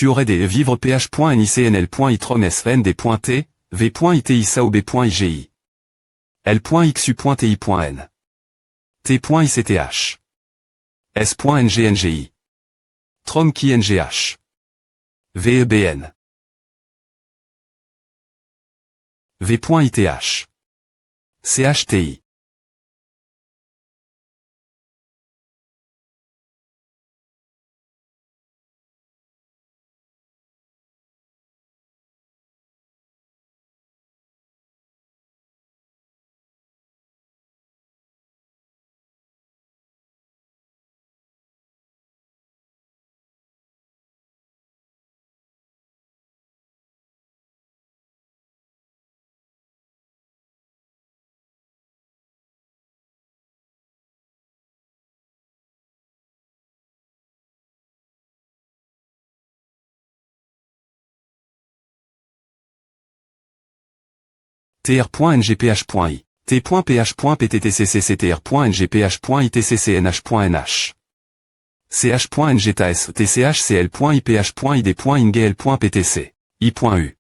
Tu aurais des vivres ph.nicnl.itromsvnd.t, v.itisa ou b.igi. l.xu.ti.n. t.icth. s.ngngi. trom.qui.ngh. vebn. v.ith. chti. tr.ngph.i. t.ph.pttcctr.ngph.itccnh.nh. ch.ngtas tchcl.iph.id.ingl.ptc. i.u.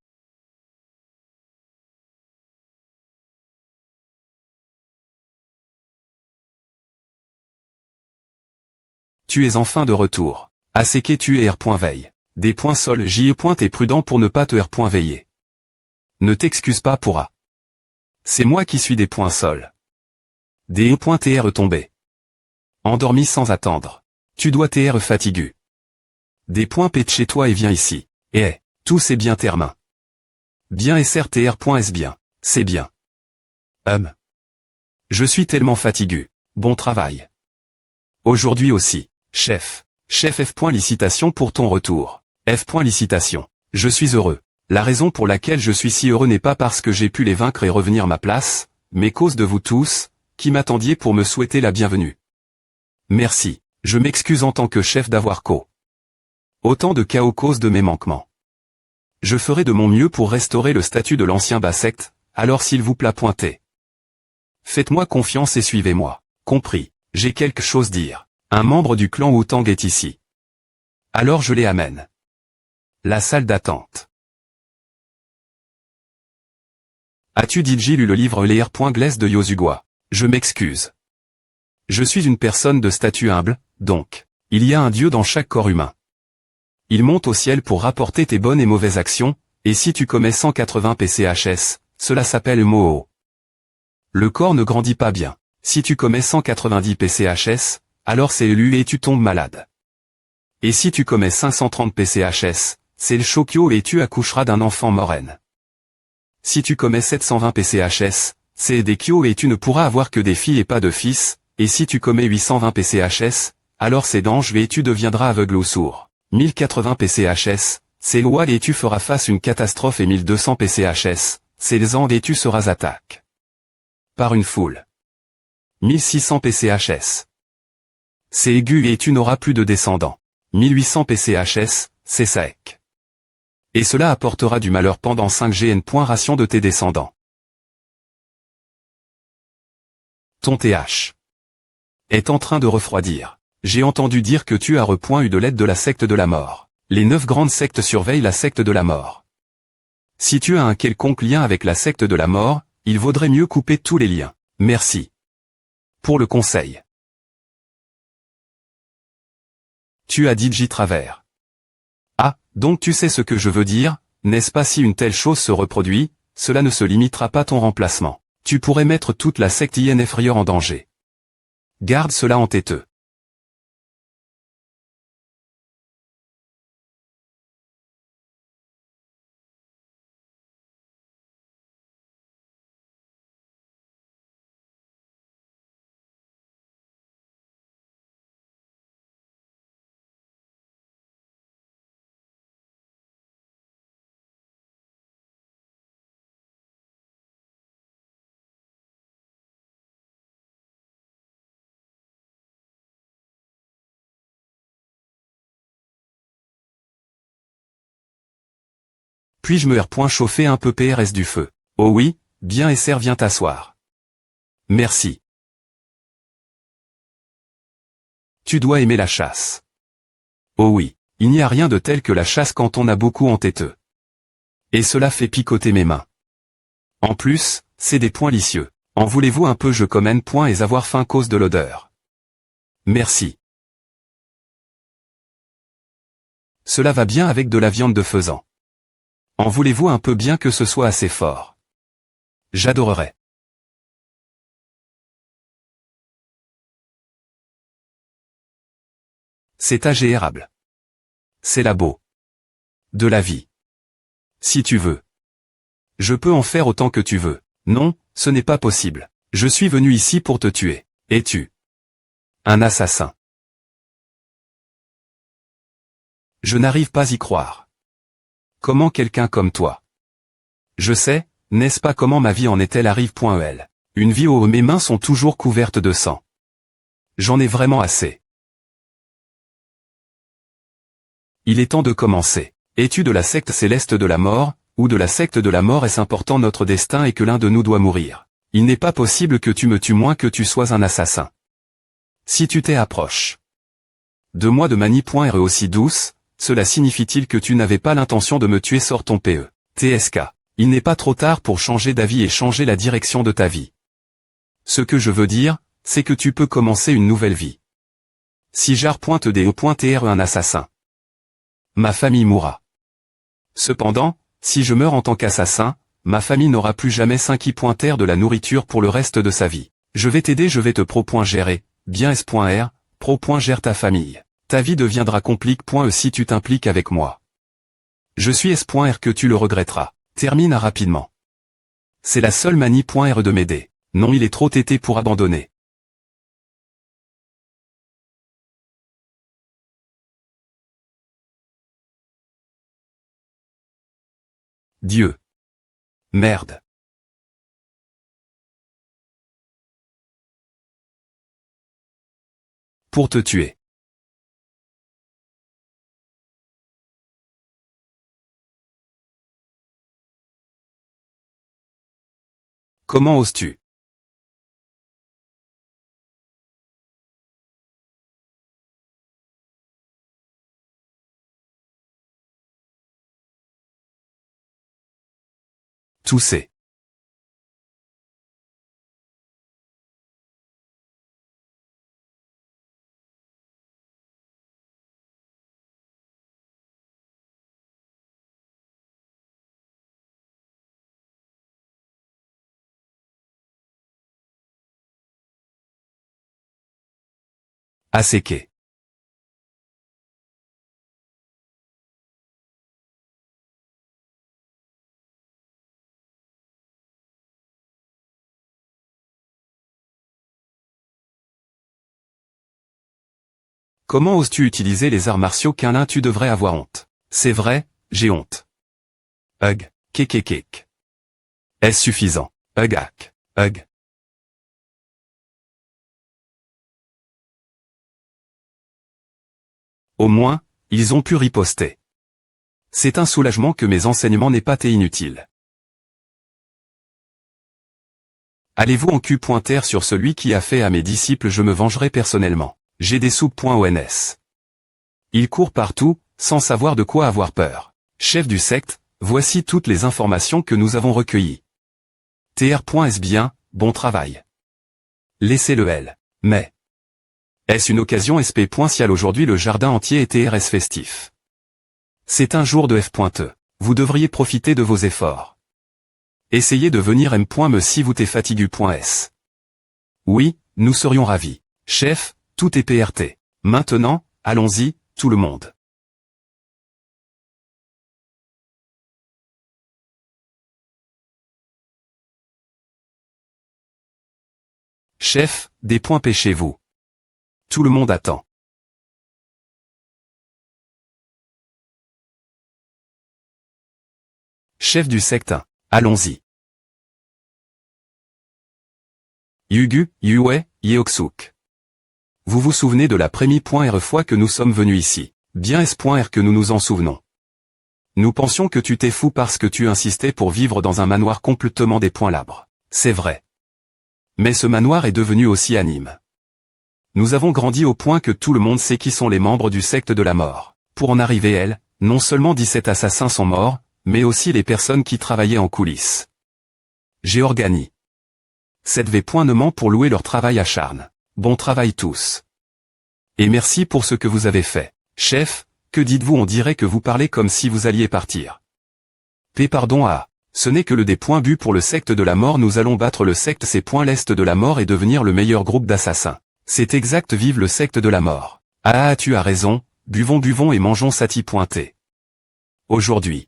Tu es enfin de retour. ACK tu es r.veille. D.sol j.e. T'es prudent pour ne pas te r.veiller. Ne t'excuse pas pour A. C'est moi qui suis des points sol. D.tr tombé. Endormi sans attendre. Tu dois tr fatigu. Des points p de chez toi et viens ici. Et tout c'est bien tes mains. Bien srtr.s bien. C'est bien. Je suis tellement fatigu. Bon travail. Aujourd'hui aussi. Chef. Chef F. Licitation pour ton retour. F. Licitation. Je suis heureux. La raison pour laquelle je suis si heureux n'est pas parce que j'ai pu les vaincre et revenir à ma place, mais cause de vous tous, qui m'attendiez pour me souhaiter la bienvenue. Merci. Je m'excuse en tant que chef d'avoir autant de chaos cause de mes manquements. Je ferai de mon mieux pour restaurer le statut de l'ancien Bassect, alors s'il vous plaît pointez. Faites-moi confiance et suivez-moi. Compris. J'ai quelque chose à dire. Un membre du clan Wu-Tang est ici. Alors je les amène. La salle d'attente. As-tu dit lu le livre Lire.Glaise de Yosugwa? Je m'excuse. Je suis une personne de statut humble, donc. Il y a un Dieu dans chaque corps humain. Il monte au ciel pour rapporter tes bonnes et mauvaises actions, et si tu commets 180 PCHS, cela s'appelle Moho. Le corps ne grandit pas bien. Si tu commets 190 PCHS, alors c'est élu et tu tombes malade. Et si tu commets 530 PCHS, c'est le Shokyo et tu accoucheras d'un enfant morène. Si tu commets 720 PCHS, c'est des Kyo et tu ne pourras avoir que des filles et pas de fils, et si tu commets 820 PCHS, alors c'est d'ange et tu deviendras aveugle ou sourd. 1080 PCHS, c'est l'oual et tu feras face une catastrophe et 1200 PCHS, c'est les Andes et tu seras attaque par une foule. 1600 PCHS. C'est aigu et tu n'auras plus de descendants. 1800 PCHS, c'est sec. Et cela apportera du malheur pendant 5 GN. Ration de tes descendants. Ton TH est en train de refroidir. J'ai entendu dire que tu as eu de l'aide de la secte de la mort. Les 9 grandes sectes surveillent la secte de la mort. Si tu as un quelconque lien avec la secte de la mort, il vaudrait mieux couper tous les liens. Merci. Pour le conseil. Tu as dit J travers. Ah, donc tu sais ce que je veux dire, n'est-ce pas si une telle chose se reproduit, cela ne se limitera pas ton remplacement. Tu pourrais mettre toute la secte inférieure en danger. Garde cela en tête. Puis-je me chauffer un peu PRS du feu? Oh oui, bien SR viens t'asseoir. Merci. Tu dois aimer la chasse. Oh oui, Il n'y a rien de tel que la chasse quand on a beaucoup en têteux. Et cela fait picoter mes mains. En plus, c'est des points licieux. En voulez-vous un peu je commène point et avoir faim cause de l'odeur. Merci. Cela va bien avec de la viande de faisan. En voulez-vous un peu bien que ce soit assez fort. J'adorerais. C'est agréable. C'est la beau. De la vie. Si tu veux. Je peux en faire autant que tu veux. Non, ce n'est pas possible. Je suis venu ici pour te tuer. Es-tu un assassin? Je n'arrive pas y croire. Comment quelqu'un comme toi? Je sais, n'est-ce pas comment ma vie en est-elle arrive.el. Une vie où mes mains sont toujours couvertes de sang. J'en ai vraiment assez. Il est temps de commencer. Es-tu de la secte céleste de la mort, ou de la secte de la mort? Est-ce important notre destin et que l'un de nous doit mourir? Il n'est pas possible que tu me tues moins que tu sois un assassin. Si tu t'es approche de moi de manière aussi douce, cela signifie-t-il que tu n'avais pas l'intention de me tuer? Sors ton PE. TSK. Il n'est pas trop tard pour changer d'avis et changer la direction de ta vie. Ce que je veux dire, c'est que tu peux commencer une nouvelle vie. Si jar.de.tr un assassin, ma famille mourra. Cependant, si je meurs en tant qu'assassin, ma famille n'aura plus jamais 5i.r de la nourriture pour le reste de sa vie. Je vais t'aider, je vais te pro.gérer, bien s.r, pro.gère ta famille. Ta vie deviendra complique.e si tu t'impliques avec moi. Je suis s.r que tu le regretteras. Termine rapidement. C'est la seule manie.r de m'aider. Non, il est trop tété pour abandonner. Dieu. Merde. Pour te tuer. Comment oses-tu? Tousser. Asséquer. Comment oses-tu utiliser les arts martiaux? Qu'un tu devrais avoir honte. C'est vrai, j'ai honte. Hug. Kekekek. Est-ce suffisant? Hugak. Hug. Au moins, ils ont pu riposter. C'est un soulagement que mes enseignements n'aient pas été inutiles. Allez-vous en Q.R sur celui qui a fait à mes disciples, je me vengerai personnellement. J'ai des sous.ons. Il court partout, sans savoir de quoi avoir peur. Chef du secte, voici toutes les informations que nous avons recueillies. Tr.s bien, bon travail. Laissez-le L. Mais. Est-ce une occasion sp.cial aujourd'hui le jardin entier est TRS festif. C'est un jour de F.E. Vous devriez profiter de vos efforts. Essayez de venir M.me si vous t'es fatigué.s. Oui, nous serions ravis. Chef, tout est PRT. Maintenant, allons-y, tout le monde. Chef, des points pêchez-vous. Tout le monde attend. Chef du secte 1, allons-y. Yugu, Yue, Yeoksuk. Vous vous souvenez de la première fois que nous sommes venus ici? Bien est-ce que nous nous en souvenons. Nous pensions que tu t'es fou parce que tu insistais pour vivre dans un manoir complètement des points labres. C'est vrai. Mais ce manoir est devenu aussi anime. Nous avons grandi au point que tout le monde sait qui sont les membres du secte de la mort. Pour en arriver elle, non seulement 17 assassins sont morts, mais aussi les personnes qui travaillaient en coulisses. J'ai organisé 7 points pour louer leur travail acharné. Bon travail tous. Et merci pour ce que vous avez fait. Chef, que dites-vous? On dirait que vous parlez comme si vous alliez partir. Pardon ah. Ce n'est que le des points bu pour le secte de la mort. Nous allons battre le secte ces points l'est de la mort et devenir le meilleur groupe d'assassins. C'est exact, vive le secte de la mort. Ah tu as raison, buvons et mangeons Sati pointé. Aujourd'hui.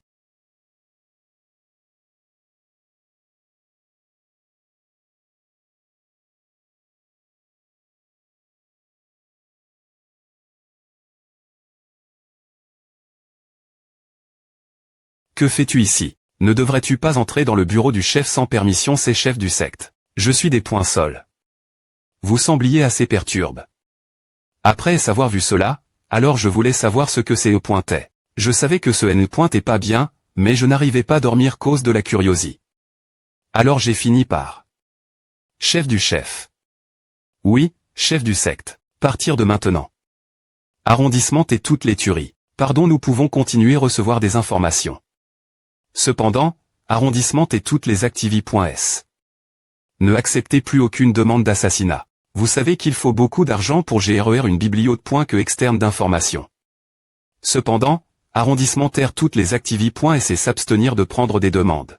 Que fais-tu ici? Ne devrais-tu pas entrer dans le bureau du chef sans permission? C'est chef du secte. Je suis des points sols. Vous sembliez assez perturbe. Après avoir vu cela, alors je voulais savoir ce que c'est au pointait. Je savais que ce N pointait pas bien, mais je n'arrivais pas à dormir cause de la curiosité. Alors j'ai fini par... Chef du chef. Oui, chef du secte. Partir de maintenant. Arrondissement et toutes les tueries. Pardon, nous pouvons continuer à recevoir des informations. Cependant, arrondissement et toutes les activités.s. Ne acceptez plus aucune demande d'assassinat. Vous savez qu'il faut beaucoup d'argent pour gérer une bibliothèque externe d'informations. Cependant, arrondissement toutes les activités.s et s'abstenir de prendre des demandes.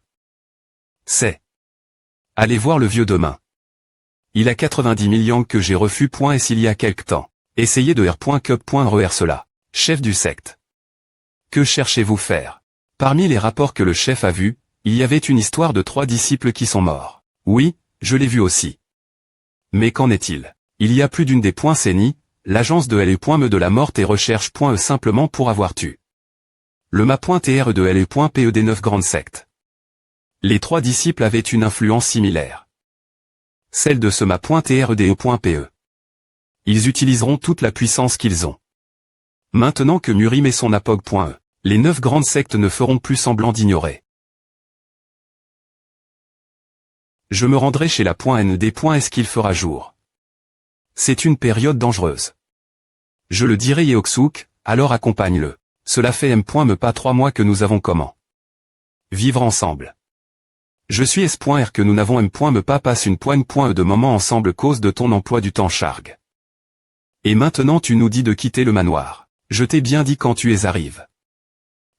C'est. Allez voir le vieux demain. Il a 90 millions que j'ai refus.s il y a quelque temps. Essayez de r.cup.re cela. Chef du secte. Que cherchez-vous faire? Parmi les rapports que le chef a vus, il y avait une histoire de 3 disciples qui sont morts. Oui, je l'ai vu aussi. Mais qu'en est-il? Il y a plus d'une des CENI, l'agence de LE.me de la mort et recherche.e simplement pour avoir tué. Le ma.TRE de LE.PE des 9 grandes sectes. Les 3 disciples avaient une influence similaire. Celle de ce ma.TRE.PE. Ils utiliseront toute la puissance qu'ils ont. Maintenant que Murim et son apog.e. Les 9 grandes sectes ne feront plus semblant d'ignorer. Je me rendrai chez la .ND.S qu'il fera jour. C'est une période dangereuse. Je le dirai Yeoksuk, alors accompagne-le. Cela fait M.me pas 3 mois que nous avons comment vivre ensemble. Je suis S.R que nous n'avons M.me pas passe une .E de moment ensemble cause de ton emploi du temps chargue. Et maintenant tu nous dis de quitter le manoir. Je t'ai bien dit quand tu es arrivé.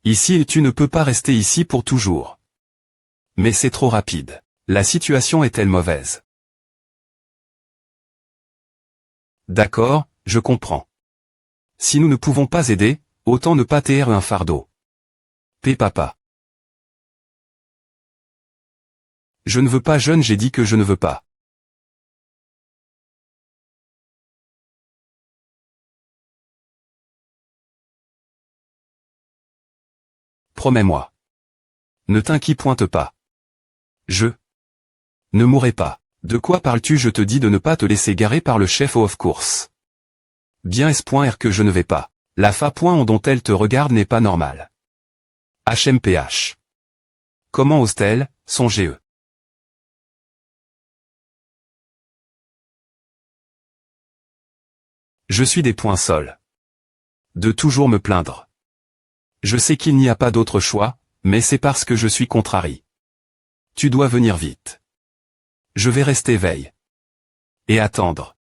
Ici tu ne peux pas rester ici pour toujours. Mais c'est trop rapide. La situation est-elle mauvaise? D'accord, je comprends. Si nous ne pouvons pas aider, autant ne pas TR un fardeau. Papa. Je ne veux pas jeune, j'ai dit que je ne veux pas. Promets-moi. Ne t'inquiète pas. Je ne mourrai pas. De quoi parles-tu? Je te dis de ne pas te laisser garer par le chef of course. Bien S.R que je ne vais pas. La fa. Dont elle te regarde n'est pas normale. HMPH. Comment ose-t-elle, songez-eux. Je suis des points sols. De toujours me plaindre. Je sais qu'il n'y a pas d'autre choix, mais c'est parce que je suis contrarié. Tu dois venir vite. Je vais rester veille. Et attendre.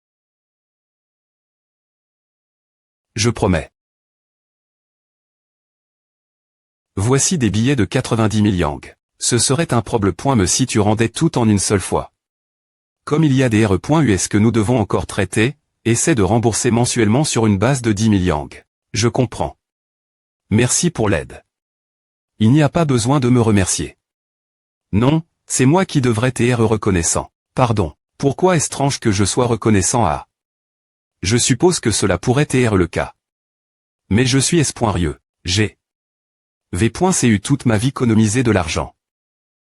Je promets. Voici des billets de 90 000 yang. Ce serait un problème. Si tu rendais tout en une seule fois. Comme il y a des R.US que nous devons encore traiter, essaie de rembourser mensuellement sur une base de 10 000 yang. Je comprends. Merci pour l'aide. Il n'y a pas besoin de me remercier. Non, c'est moi qui devrais t'être reconnaissant. Pardon, pourquoi est-ce étrange que je sois reconnaissant à... Je suppose que cela pourrait être le cas. Mais je suis espoirieux, j'ai... V.cu toute ma vie économisé de l'argent.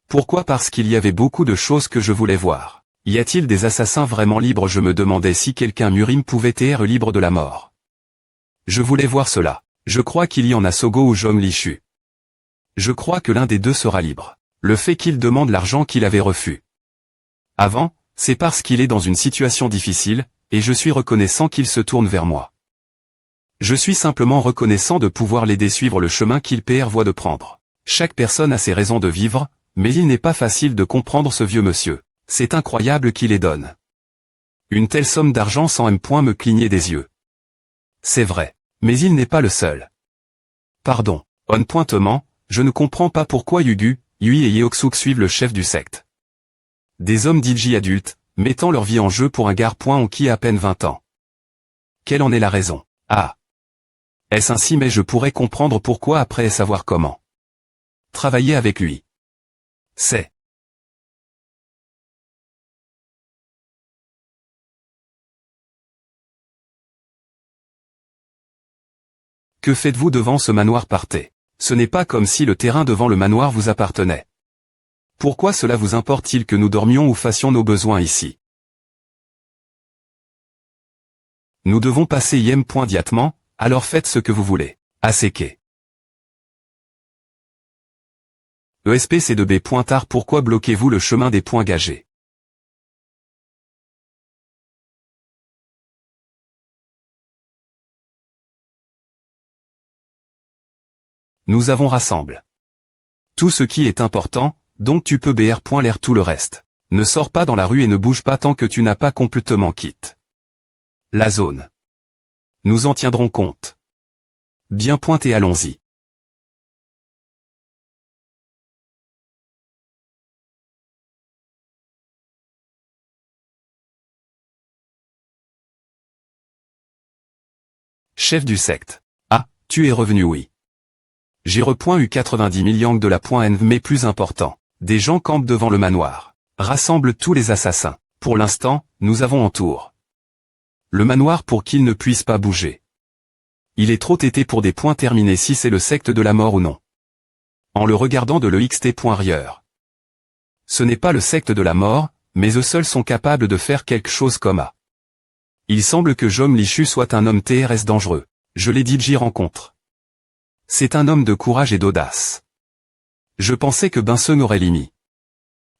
Pourquoi? Parce qu'il y avait beaucoup de choses que je voulais voir. Y a-t-il des assassins vraiment libres? Je me demandais si quelqu'un Murim pouvait être libre de la mort. Je voulais voir cela. Je crois qu'il y en a Sogo ou Jong Lishu. Je crois que l'un des deux sera libre. Le fait qu'il demande l'argent qu'il avait refus avant, c'est parce qu'il est dans une situation difficile, et je suis reconnaissant qu'il se tourne vers moi. Je suis simplement reconnaissant de pouvoir l'aider suivre le chemin qu'il voit de prendre. Chaque personne a ses raisons de vivre, mais il n'est pas facile de comprendre ce vieux monsieur. C'est incroyable qu'il les donne. Une telle somme d'argent sans me cligner des yeux. C'est vrai. Mais il n'est pas le seul. Pardon. Pointement, je ne comprends pas pourquoi Yugu, Yui et Yeoksuk suivent le chef du secte. Des hommes DJ adultes, mettant leur vie en jeu pour un gars ont qui a à peine 20 ans. Quelle en est la raison? Ah. Est-ce ainsi, mais je pourrais comprendre pourquoi après et savoir comment. Travailler avec lui. C'est. Que faites-vous devant ce manoir? Partez. Ce n'est pas comme si le terrain devant le manoir vous appartenait. Pourquoi cela vous importe-t-il que nous dormions ou fassions nos besoins ici? Nous devons passer immédiatement, alors faites ce que vous voulez. Aseke. ESP de B. Tard. Pourquoi bloquez-vous le chemin des points gagés? Nous avons rassemble. Tout ce qui est important, donc tu peux BR. L'air tout le reste. Ne sors pas dans la rue et ne bouge pas tant que tu n'as pas complètement quitté la zone. Nous en tiendrons compte. Bien pointé, allons-y. Chef du secte. Ah, tu es revenu, oui. J'ai eu 90 000 yang de la .NV, mais plus important. Des gens campent devant le manoir. Rassemble tous les assassins. Pour l'instant, nous avons en tour le manoir pour qu'ils ne puissent pas bouger. Il est trop tété pour des points terminés si c'est le secte de la mort ou non. En le regardant de l'EXT. Ce n'est pas le secte de la mort, mais eux seuls sont capables de faire quelque chose comme A. Il semble que Jom Lichu soit un homme TRS dangereux. Je l'ai dit, j'y rencontre. C'est un homme de courage et d'audace. Je pensais que Benson aurait limité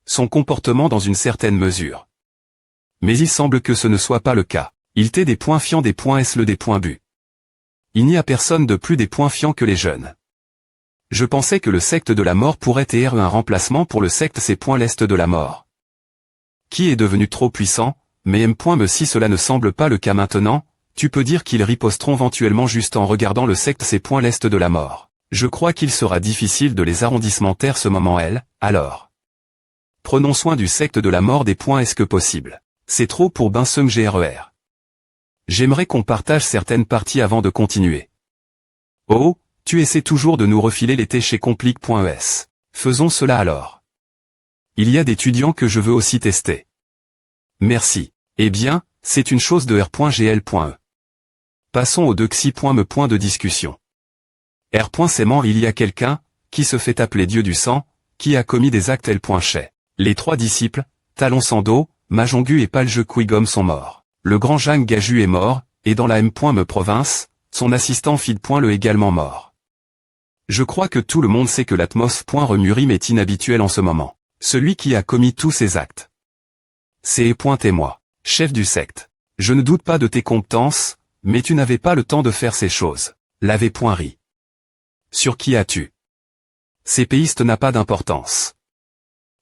son comportement dans une certaine mesure. Mais il semble que ce ne soit pas le cas. Il t'est des points fiants, des points S le des points bu. Il n'y a personne de plus des points fiants que les jeunes. Je pensais que le secte de la mort pourrait être un remplacement pour le secte C. L'Est de la mort. Qui est devenu trop puissant, mais me si cela ne semble pas le cas maintenant, tu peux dire qu'ils riposteront éventuellement juste en regardant le secte C. L'Est de la mort. Je crois qu'il sera difficile de les arrondissementer ce moment alors. Prenons soin du secte de la mort des points est-ce que possible. C'est trop pour Benson GRER. J'aimerais qu'on partage certaines parties avant de continuer. Oh, tu essaies toujours de nous refiler l'été chez complique.es. Faisons cela alors. Il y a d'étudiants que je veux aussi tester. Merci. Eh bien, c'est une chose de R.GL.E. Passons au me de discussion. C'est mort, il y a quelqu'un, qui se fait appeler Dieu du sang, qui a commis des actes Chais. Les 3 disciples, Talon Sando, Majongu et Palje Quigom sont morts. Le grand Jang Gaju est mort, et dans la me province, son assistant Fid. Le également mort. Je crois que tout le monde sait que l'atmosphère Remurim est inhabituelle en ce moment. Celui qui a commis tous ces actes. C'est et moi, chef du secte. Je ne doute pas de tes compétences, mais tu n'avais pas le temps de faire ces choses. L'avait ri. Sur qui as-tu? Ces péistes n'a pas d'importance.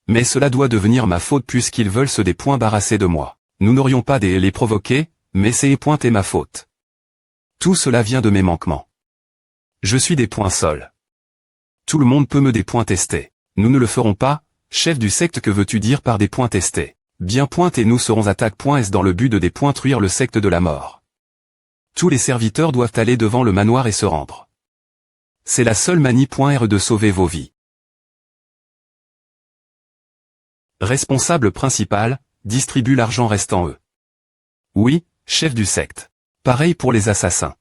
Mais cela doit devenir ma faute puisqu'ils veulent se débarrasser de moi. Nous n'aurions pas les provoquer, mais c'est et ma faute. Tout cela vient de mes manquements. Je suis des points sols. Tout le monde peut me tester. Nous ne le ferons pas, chef du secte, que veux-tu dire par des points testés? Bien et nous serons attaque.s dans le but de détruire le secte de la mort. Tous les serviteurs doivent aller devant le manoir et se rendre. C'est la seule manie.r de sauver vos vies. Responsable principal, distribue l'argent restant eux. Oui, chef du secte. Pareil pour les assassins.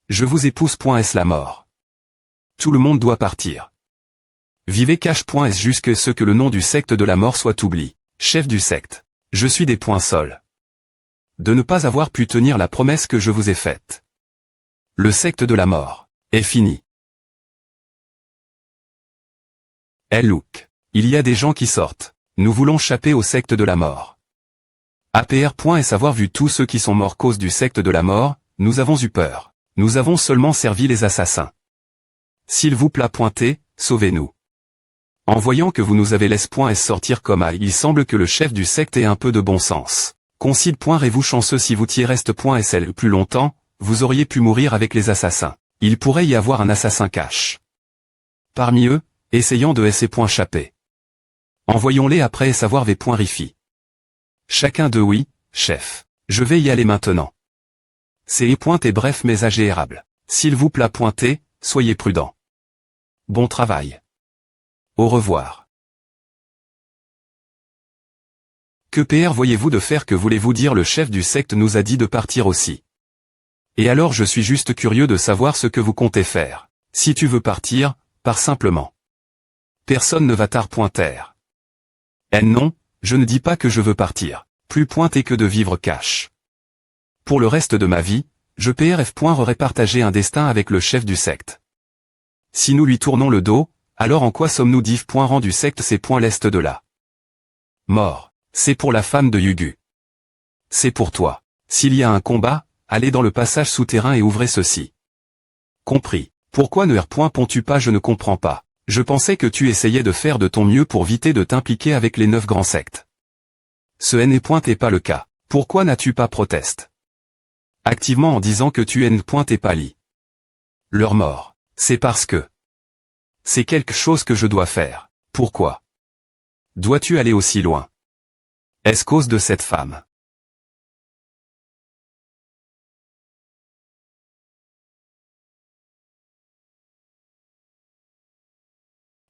Je vous épouse.s la mort. Tout le monde doit partir. Vivez cache.s jusque ce que le nom du secte de la mort soit oublié. Chef du secte. Je suis des points sols. De ne pas avoir pu tenir la promesse que je vous ai faite. Le secte de la mort est fini. Look. Il y a des gens qui sortent. Nous voulons échapper au secte de la mort. APR.s avoir vu tous ceux qui sont morts cause du secte de la mort, nous avons eu peur. Nous avons seulement servi les assassins. S'il vous plaît, pointez, sauvez-nous. En voyant que vous nous avez laissé sortir comme à, il semble que le chef du secte ait un peu de bon sens. Concile.rez-vous chanceux si vous t'y reste SL plus longtemps, vous auriez pu mourir avec les assassins. Il pourrait y avoir un assassin cache. Parmi eux, essayant de chaper. Envoyons-les après et savoir v.rifi. Chacun de oui, chef. Je vais y aller maintenant. C'est et bref mais agérable. S'il vous plaît, pointez, soyez prudent. Bon travail. Au revoir. Que PR voyez-vous de faire, que voulez-vous dire? Le chef du secte nous a dit de partir aussi. Et alors je suis juste curieux de savoir ce que vous comptez faire. Si tu veux partir, pars simplement. Personne ne va pointer. Non, je ne dis pas que je veux partir. Plus pointer que de vivre cash. Pour le reste de ma vie, je aurais partagé un destin avec le chef du secte. Si nous lui tournons le dos, alors en quoi sommes-nous rang du secte? C'est l'est de là. Mort. C'est pour la femme de Yugu. C'est pour toi. S'il y a un combat, allez dans le passage souterrain et ouvrez ceci. Compris. Pourquoi ne pontu pas? Je ne comprends pas. Je pensais que tu essayais de faire de ton mieux pour éviter de t'impliquer avec les 9 grands sectes. Ce n'est pas le cas. Pourquoi n'as-tu pas protesté activement en disant que tu n'es pas li? Leur mort. C'est parce que c'est quelque chose que je dois faire. Pourquoi dois-tu aller aussi loin? Est-ce cause de cette femme?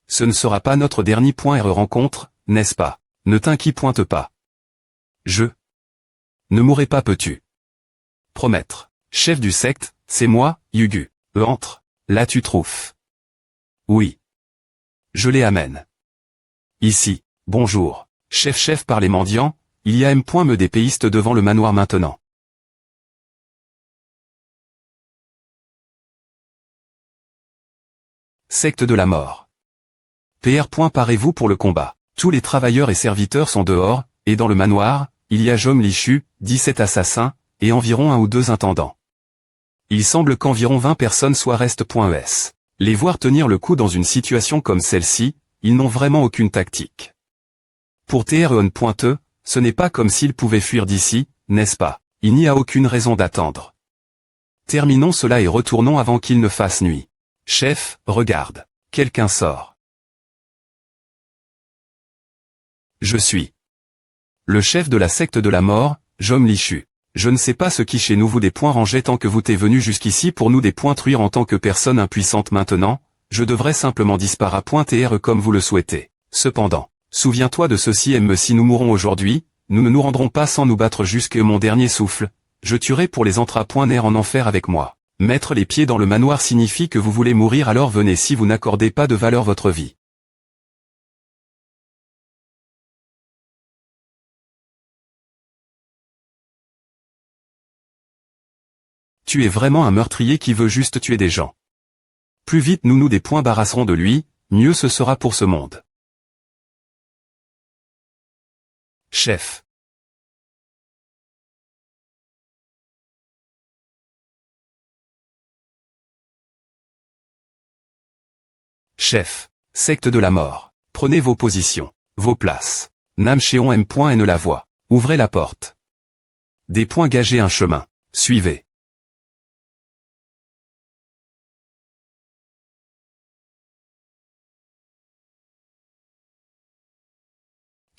Ce ne sera pas notre dernier rencontre, n'est-ce pas? Ne t'inquiète pas. Je ne mourrai pas, peux-tu promettre? Chef du secte, c'est moi, Yugu. Entre. Là tu trouves. Oui. Je les amène. Ici. Bonjour. Chef par les mendiants, il y a me dépéiste devant le manoir maintenant. Secte de la mort. PR. Parez-vous pour le combat. Tous les travailleurs et serviteurs sont dehors, et dans le manoir, il y a Jom Lichu, 17 assassins, et environ 1 ou 2 intendants. Il semble qu'environ 20 personnes restent.es. Les voir tenir le coup dans une situation comme celle-ci, ils n'ont vraiment aucune tactique. Pour TREON.E, ce n'est pas comme s'ils pouvaient fuir d'ici, n'est-ce pas? Il n'y a aucune raison d'attendre. Terminons cela et retournons avant qu'il ne fasse nuit. Chef, regarde. Quelqu'un sort. Je suis le chef de la secte de la mort, Jom Lichu. Je ne sais pas ce qui chez nous vous rangez tant que vous t'es venu jusqu'ici pour nous truire en tant que personne impuissante maintenant, je devrais simplement disparaître comme vous le souhaitez. Cependant, souviens-toi de ceci si nous mourons aujourd'hui, nous ne nous rendrons pas sans nous battre jusqu'à mon dernier souffle, je tuerai pour les entrapoints en enfer avec moi. Mettre les pieds dans le manoir signifie que vous voulez mourir, alors venez si vous n'accordez pas de valeur votre vie. Tu es vraiment un meurtrier qui veut juste tuer des gens. Plus vite nous nous débarrasserons de lui, mieux ce sera pour ce monde. Chef. Chef. Secte de la mort. Prenez vos positions. Vos places. Namcheon M. la voie. Ouvrez la porte. Des points gagez un chemin. Suivez.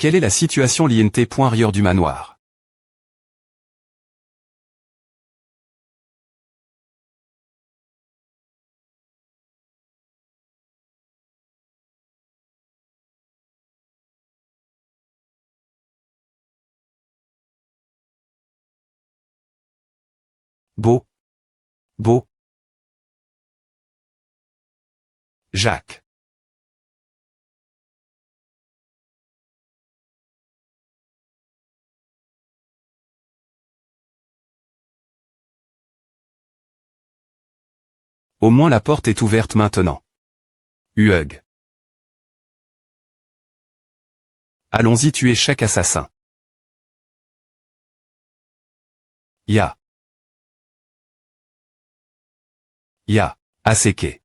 Quelle est la situation l'INT. Du manoir? Beau. Beau. Jacques. Au moins la porte est ouverte maintenant. Hueg. Allons-y tuer chaque assassin. Ya. Ya. Aseke.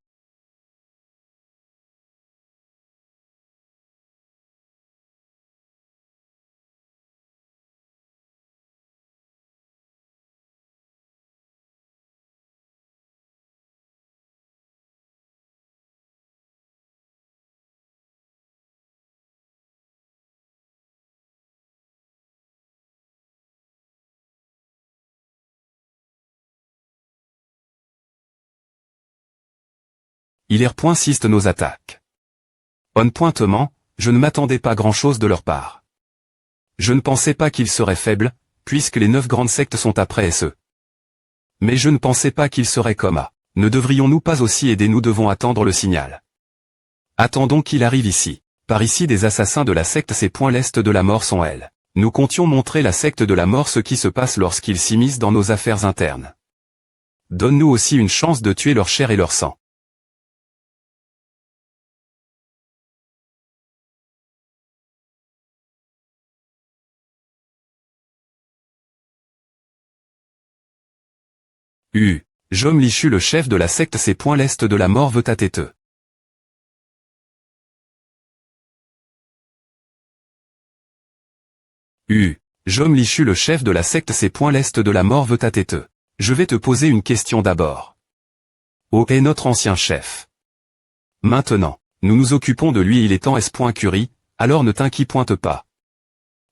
Iler.siste nos attaques. On. Je ne m'attendais pas grand-chose de leur part. Je ne pensais pas qu'ils seraient faibles, puisque les 9 grandes sectes sont après SE. Mais je ne pensais pas qu'ils seraient comme A. Ne devrions-nous pas aussi aider? Nous devons attendre le signal. Attendons qu'il arrive ici. Par ici des assassins de la secte l'Est de la mort sont elles. Nous comptions montrer la secte de la mort ce qui se passe lorsqu'ils s'immiscent dans nos affaires internes. Donne-nous aussi une chance de tuer leur chair et leur sang. Jom Lichu, le chef de la secte l'Est de la mort, veut t'attêter. Jom Lichu, le chef de la secte l'Est de la mort, veut t'attêter. Je vais te poser une question d'abord. Est notre ancien chef. Maintenant, nous nous occupons de lui, il est en S.Curie, alors ne t'inquiète pas.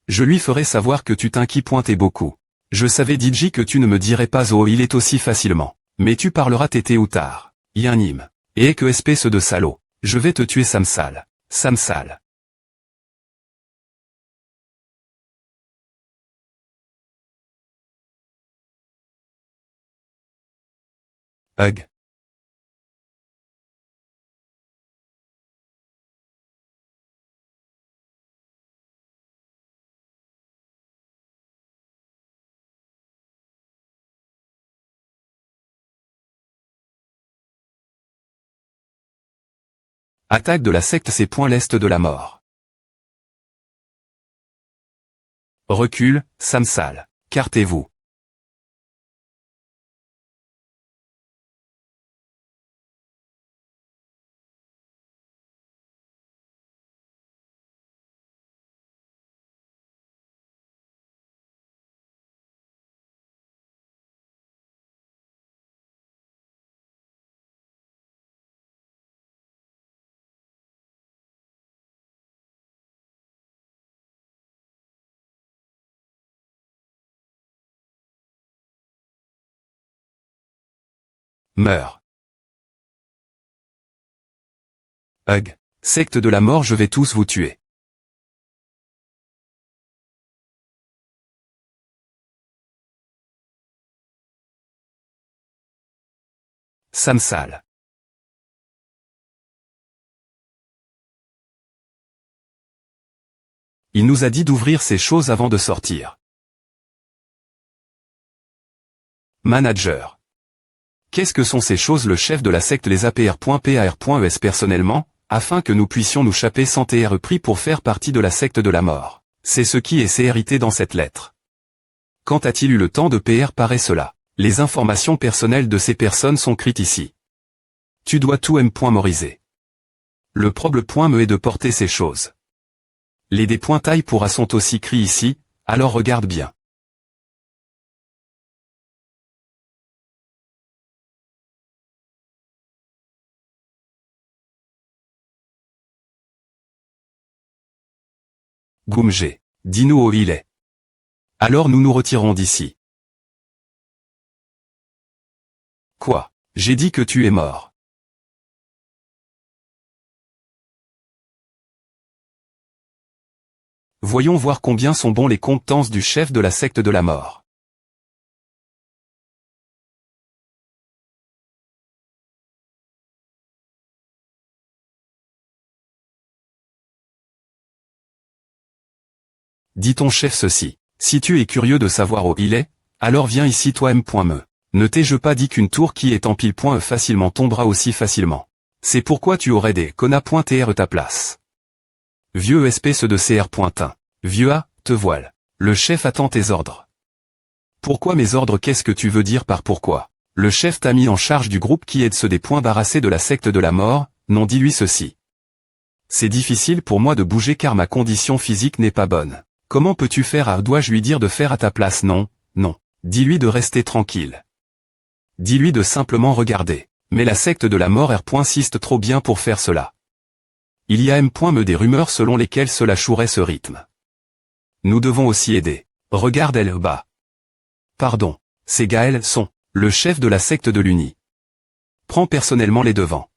Je lui ferai savoir que tu t'inquiètes beaucoup. Je savais DJ que tu ne me dirais pas il est aussi facilement. Mais tu parleras tété ou tard. Yanim. Et que espèce de salaud. Je vais te tuer Samsal. Samsal. Hug. Attaque de la secte l'Est de la mort. Recule, Samsal. Cartez-vous. Meurs. Hug. Secte de la mort, je vais tous vous tuer. Samsal. Il nous a dit d'ouvrir ces choses avant de sortir. Manager. Qu'est-ce que sont ces choses? Le chef de la secte les APR.PAR.ES personnellement, afin que nous puissions nous chapper sans TR pris pour faire partie de la secte de la mort. C'est ce qui est CRité dans cette lettre. Quand a-t-il eu le temps de PR parer cela? Les informations personnelles de ces personnes sont crites ici. Tu dois tout M.Moriser. Le problème est de porter ces choses. Les D.taille pourra sont aussi cris ici, alors regarde bien. Goumgé. Dis-nous où il est. Alors nous nous retirons d'ici. Quoi? J'ai dit que tu es mort. Voyons voir combien sont bons les compétences du chef de la secte de la mort. Dis ton chef ceci. Si tu es curieux de savoir où il est, alors viens ici toi M.me. Ne t'ai-je pas dit qu'une tour qui est en pile.e facilement tombera aussi facilement. C'est pourquoi tu aurais des conna.tr ta place. Vieux espèce de CR.1. Vieux A, te voile. Le chef attend tes ordres. Pourquoi mes ordres? Qu'est-ce que tu veux dire par pourquoi? Le chef t'a mis en charge du groupe qui aide ceux des points barassés de la secte de la mort, non dis-lui ceci. C'est difficile pour moi de bouger car ma condition physique n'est pas bonne. Comment peux-tu faire? Dois-je lui dire de faire à ta place? Non, non. Dis-lui de rester tranquille. Dis-lui de simplement regarder. Mais la secte de la mort insiste trop bien pour faire cela. Il y a des rumeurs selon lesquelles cela chouerait ce rythme. Nous devons aussi aider. Regarde bas. Pardon, ces Gaël sont le chef de la secte de l'Uni. Prends personnellement les devants.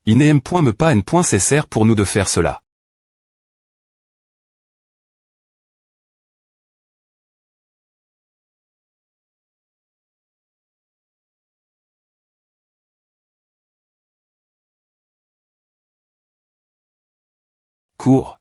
Il n'est pas nécessaire pour nous de faire cela. Cours.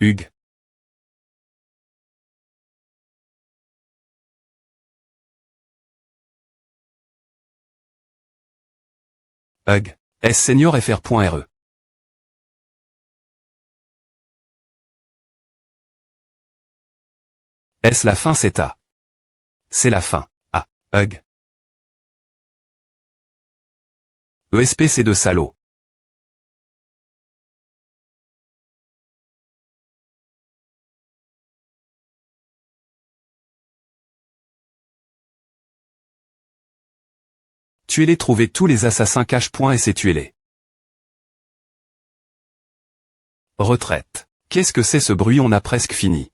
Hugues. Hug. S Senior FR.re. Est-ce la fin? C'est A. C'est la fin. Ah. Hug. ESP c'est de salaud. Tuez-les, trouvez tous les assassins cache-et tuez-les. Retraite. Qu'est-ce que c'est ce bruit? On a presque fini.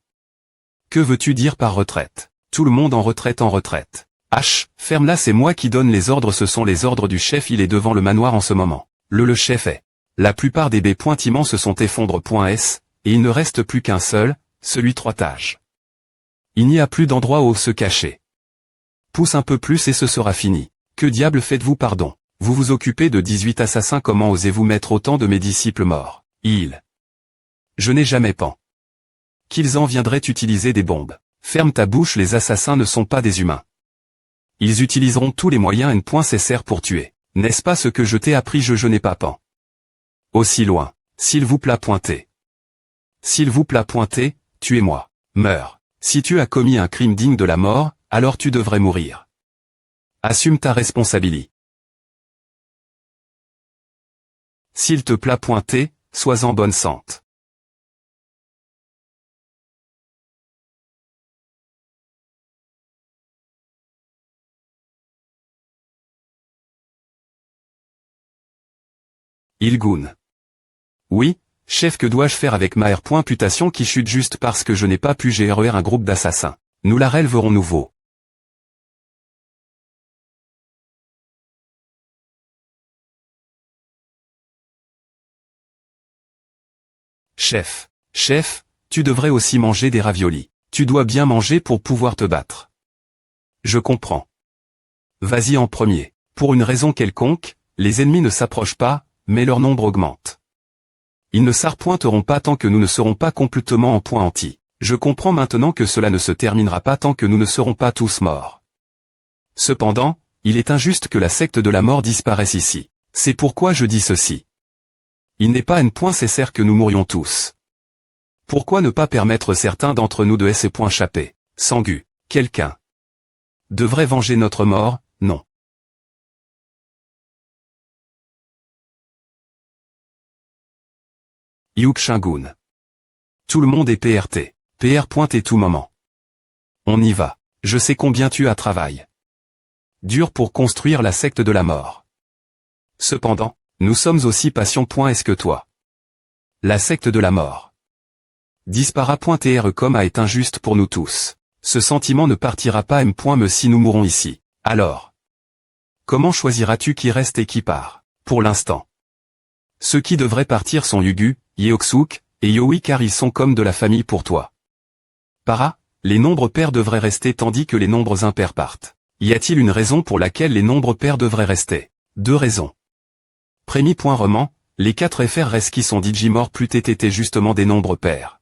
Que veux-tu dire par retraite? Tout le monde en retraite en retraite. H, ferme-la, c'est moi qui donne les ordres, ce sont les ordres du chef, il est devant le manoir en ce moment. Le chef est. La plupart des bâtiments se sont effondrés.s, et il ne reste plus qu'un seul, celui 3 étages. Il n'y a plus d'endroit où se cacher. Pousse un peu plus et ce sera fini. Que diable faites-vous? Pardon. Vous vous occupez de 18 assassins, comment osez-vous mettre autant de mes disciples morts? Je n'ai jamais pensé qu'ils en viendraient utiliser des bombes. Ferme ta bouche, les assassins ne sont pas des humains. Ils utiliseront tous les moyens nécessaires pour tuer. N'est-ce pas ce que je t'ai appris? Je n'ai pas pensé aussi loin. S'il vous plaît, pointez. S'il vous plaît, pointez, tuez-moi. Meurs. Si tu as commis un crime digne de la mort, alors tu devrais mourir. Assume ta responsabilité. S'il te plaît, pointez, sois en bonne santé. Ilgoun. Oui, chef, que dois-je faire avec ma R.Putation qui chute juste parce que je n'ai pas pu gérer un groupe d'assassins? Nous la relèverons nouveau. Chef, tu devrais aussi manger des raviolis. Tu dois bien manger pour pouvoir te battre. Je comprends. Vas-y en premier. Pour une raison quelconque, les ennemis ne s'approchent pas, mais leur nombre augmente. Ils ne s'appointeront pas tant que nous ne serons pas complètement en point anti. Je comprends maintenant que cela ne se terminera pas tant que nous ne serons pas tous morts. Cependant, il est injuste que la secte de la mort disparaisse ici. C'est pourquoi je dis ceci. Il n'est pas nécessaire que nous mourions tous. Pourquoi ne pas permettre certains d'entre nous de s'échapper? Sangu. Quelqu'un devrait venger notre mort, non. Yuk Shingun. Tout le monde est PRT. PR. Et tout moment. On y va. Je sais combien tu as travaillé dur pour construire la secte de la mort. Cependant, nous sommes aussi patients. Est-ce que toi? La secte de la mort disparaît. Comme est injuste pour nous tous. Ce sentiment ne partira pas mais si nous mourons ici. Alors, comment choisiras-tu qui reste et qui part? Pour l'instant, ceux qui devraient partir sont Yugu, Yeoksuk, et Yoi car ils sont comme de la famille pour toi. Para, les nombres pairs devraient rester tandis que les nombres impairs partent. Y a-t-il une raison pour laquelle les nombres pairs devraient rester? 2 raisons. Roman, les 4 FRS qui sont Digimorts plus TTT justement des nombres pairs.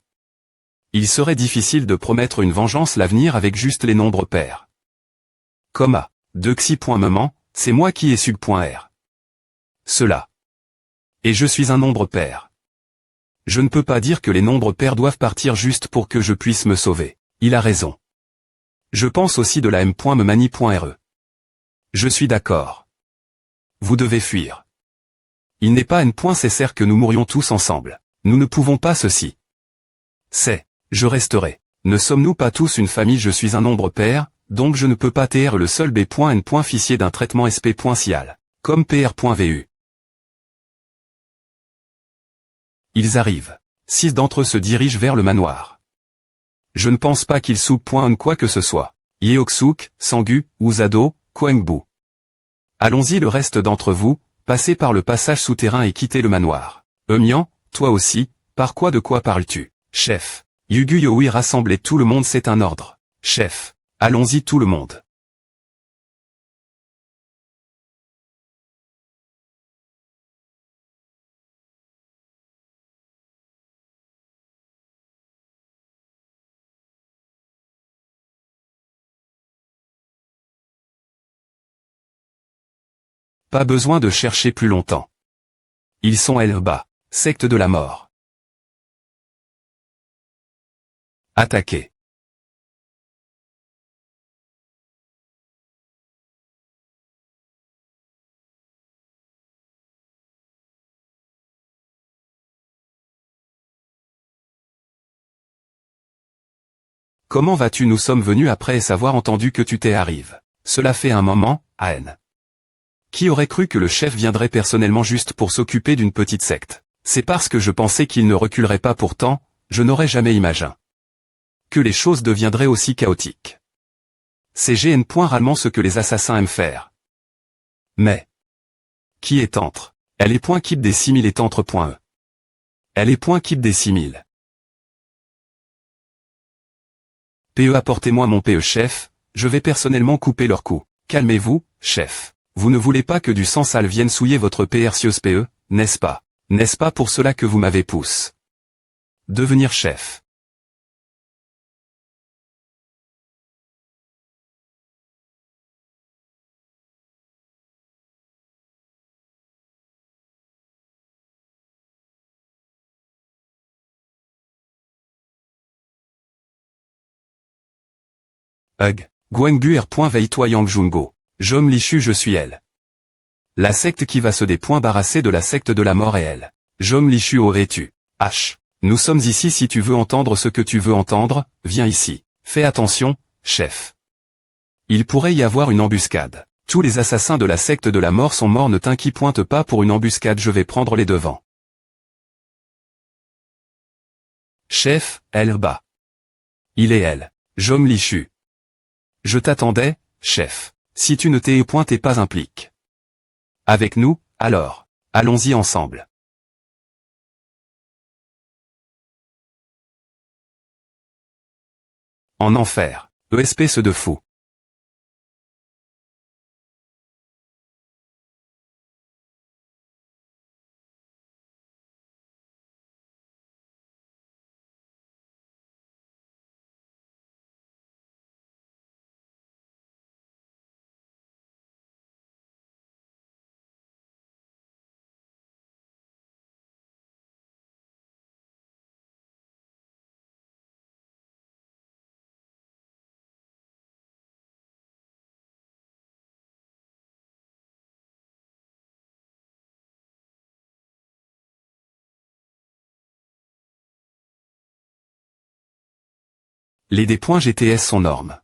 Il serait difficile de promettre une vengeance l'avenir avec juste les nombres pairs. A. 2 Xi. Moment, C'est moi qui ai sub.r. Cela. Et je suis un nombre pair. Je ne peux pas dire que les nombres pairs doivent partir juste pour que je puisse me sauver. Il a raison. Je pense aussi de la m.memani.re. Je suis d'accord. Vous devez fuir. Il n'est pas n.cessaire que nous mourions tous ensemble. Nous ne pouvons pas ceci. C'est. Je resterai. Ne sommes-nous pas tous une famille? Je suis un nombre pair, donc je ne peux pas tr le seul b.n. Ficier d'un traitement sp.cial. Comme pr.vu. Ils arrivent. 6 d'entre eux se dirigent vers le manoir. Je ne pense pas qu'ils soupent quoi que ce soit. Yeoksuk, Sangu, Uzado, Kwangbu. Allons-y le reste d'entre vous, passez par le passage souterrain et quittez le manoir. Mian, toi aussi, par quoi de quoi parles-tu? Chef. Yugu Yoi rassemblez tout le monde, c'est un ordre. Chef. Allons-y tout le monde. Pas besoin de chercher plus longtemps. Ils sont bas. Secte de la mort. Attaquez. Comment vas-tu? Nous sommes venus après savoir entendu que tu t'es arrivé. Cela fait un moment, Aen. Qui aurait cru que le chef viendrait personnellement juste pour s'occuper d'une petite secte? C'est parce que je pensais qu'il ne reculerait pas, pourtant, je n'aurais jamais imaginé que les choses deviendraient aussi chaotiques. C'est généralement ce que les assassins aiment faire. Mais qui est entre? Elle est point keep des 6000 est entre.e. Elle est point keep des 6000. PE apportez-moi mon PE chef, je vais personnellement couper leur cou. Calmez-vous, chef. Vous ne voulez pas que du sang sale vienne souiller votre précieuse PE, n'est-ce pas? N'est-ce pas pour cela que vous m'avez poussé devenir chef? Hug. Guangbu R.Veille-toi Yang Jungo. Jom Lichu je suis elle. La secte qui va se débarrasser de la secte de la mort est elle. Jom Lichu aurais-tu. H. Nous sommes ici si tu veux entendre ce que tu veux entendre, viens ici. Fais attention, chef. Il pourrait y avoir une embuscade. Tous les assassins de la secte de la mort sont morts, ne t'inquiète pas pour une embuscade, je vais prendre les devants. Chef, elle bat. Il est elle. Jom Lichu. Je t'attendais, chef. Si tu ne t'es pas implique. Avec nous, alors. Allons-y ensemble. En enfer. Espèce de fou. Les D.GTS sont normes.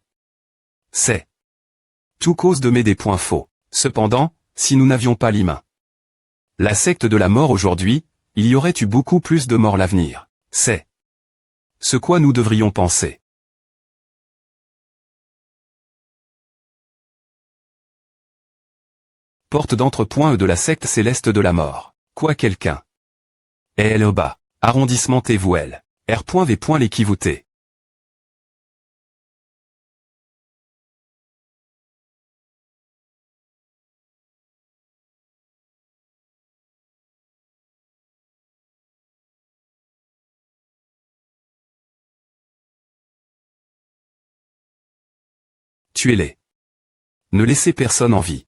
C'est tout cause de mes des points faux. Cependant, si nous n'avions pas l'IMA, la secte de la mort aujourd'hui, il y aurait eu beaucoup plus de morts l'avenir. C'est ce quoi nous devrions penser. Porte d'entre-point de la secte céleste de la mort. Quoi quelqu'un? Et elle au bas. Arrondissement T-Vouel. R.V. l'équivouté. Tuez-les. Ne laissez personne en vie.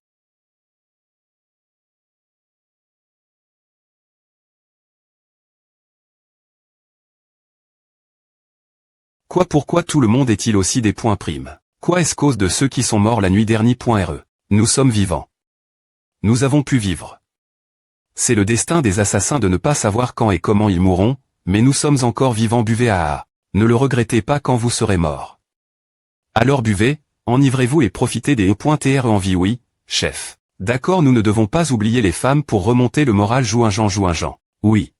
Quoi pourquoi tout le monde est-il aussi des points primes? Quoi est-ce cause de ceux qui sont morts la nuit dernière? Nous sommes vivants. Nous avons pu vivre. C'est le destin des assassins de ne pas savoir quand et comment ils mourront, mais nous sommes encore vivants. Buvez à. Ne le regrettez pas quand vous serez morts. Alors buvez, enivrez-vous et profitez des E.TR en vie. Oui, chef. D'accord, nous ne devons pas oublier les femmes pour remonter le moral. Joue un Jean. Oui.